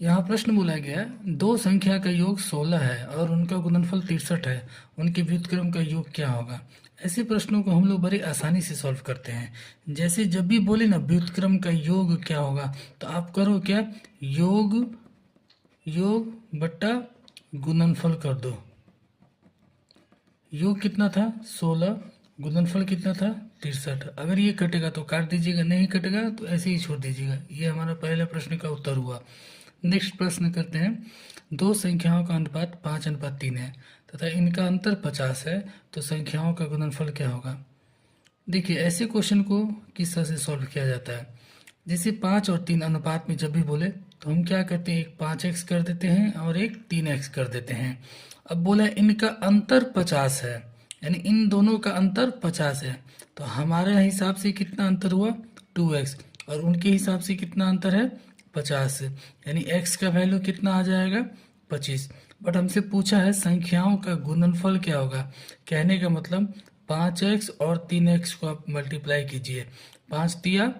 यहाँ प्रश्न बोला गया है, दो संख्या का योग 16 है और उनका गुणनफल 63 है, उनके व्युत्क्रम का योग क्या होगा। ऐसे प्रश्नों को हम लोग बड़ी आसानी से सॉल्व करते हैं। जैसे जब भी बोले ना व्युत्क्रम का योग क्या होगा, तो आप करो क्या, योग योग बट्टा गुणनफल कर दो। योग कितना था 16, गुणनफल कितना था 63। अगर ये कटेगा तो काट दीजिएगा, नहीं कटेगा तो ऐसे ही छोड़ दीजिएगा। ये हमारा पहले प्रश्न का उत्तर हुआ। नेक्स्ट प्रश्न करते हैं, दो संख्याओं का अनुपात 5:3 है तथा इनका अंतर 50 है, तो संख्याओं का गुणनफल क्या होगा। देखिए ऐसे क्वेश्चन को किस तरह से सॉल्व किया जाता है। जैसे 5 और 3 अनुपात में जब भी बोले तो हम क्या करते हैं, एक 5x कर देते हैं और एक 3x कर देते हैं। अब बोला इनका अंतर 50 है, यानी इन दोनों का अंतर 50 है, तो हमारे हिसाब से कितना अंतर हुआ 2x, और उनके हिसाब से कितना अंतर है 50, यानी x का वैल्यू कितना आ जाएगा 25। बट हमसे पूछा है संख्याओं का गुणनफल क्या होगा। कहने का मतलब 5x और 3x को आप मल्टीप्लाई कीजिए, 5 तिया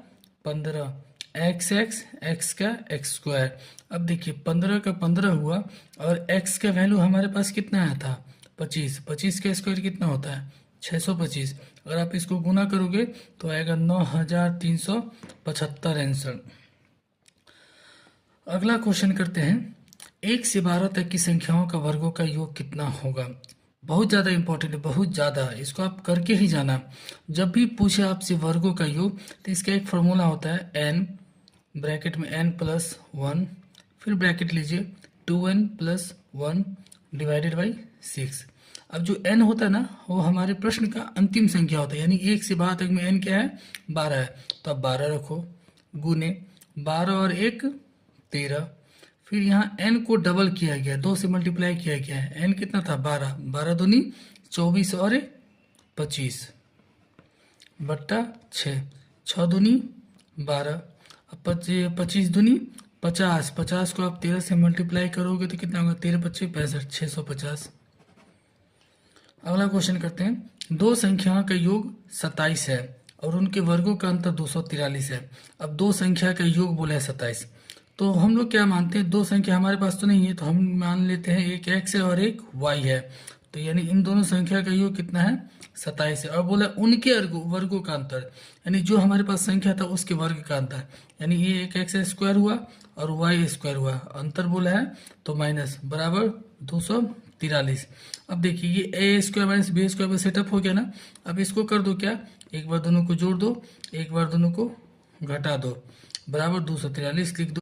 15, एक्स एक्स एक्स का एक्स स्क्वायर। अब देखिए 15 का 15 हुआ और x का वैल्यू हमारे पास कितना आया था 25, 25 का स्क्वायर कितना होता है 625। अगर आप इसको गुना करोगे तो आएगा 9375 आंसर। अगला क्वेश्चन करते हैं, 1 से 12 तक की संख्याओं का वर्गों का योग कितना होगा। बहुत ज़्यादा इंपॉर्टेंट है, बहुत ज़्यादा, इसको आप करके ही जाना। जब भी पूछे आपसे वर्गों का योग तो इसका एक फॉर्मूला होता है n ब्रैकेट में n+1, फिर ब्रैकेट लीजिए 2n+1 डिवाइडेड बाई 6। अब जो n होता है ना वो हमारे प्रश्न का अंतिम संख्या होता है, यानी 1 से 12 तक में n क्या है 12 है, तो आप 12 रखो, गुने 12 और 1 13। फिर यहाँ n को डबल किया गया, 2 से मल्टीप्लाई किया गया है, n कितना था 12, 12 दूनी 24 और 25 बट्टा 6, 6 दूनी 12, अब 25 दूनी 50, 50 को आप 13 से मल्टीप्लाई करोगे तो कितना होगा 13 25 65, 650। अगला क्वेश्चन करते हैं, दो संख्याओं का योग 27 है और उनके वर्गों का अंतर 243 है। अब दो संख्या का योग बोला है 27, तो हम लोग क्या मानते हैं, दो संख्या हमारे पास तो नहीं है, तो हम मान लेते हैं एक x है और एक y है, तो यानी इन दोनों संख्या का योग कितना है 27 है। और बोला उनके वर्गों का अंतर, यानी जो हमारे पास संख्या था उसके वर्ग का अंतर, यानी ये एक x स्क्वायर हुआ और y स्क्वायर हुआ, अंतर बोला है तो माइनस बराबर 243। अब देखिए ये a square minus B square setup हो गया ना। अब इसको कर दो क्या, एक बार दोनों को जोड़ दो, एक बार दोनों को घटा दो, बराबर 243 लिख दो।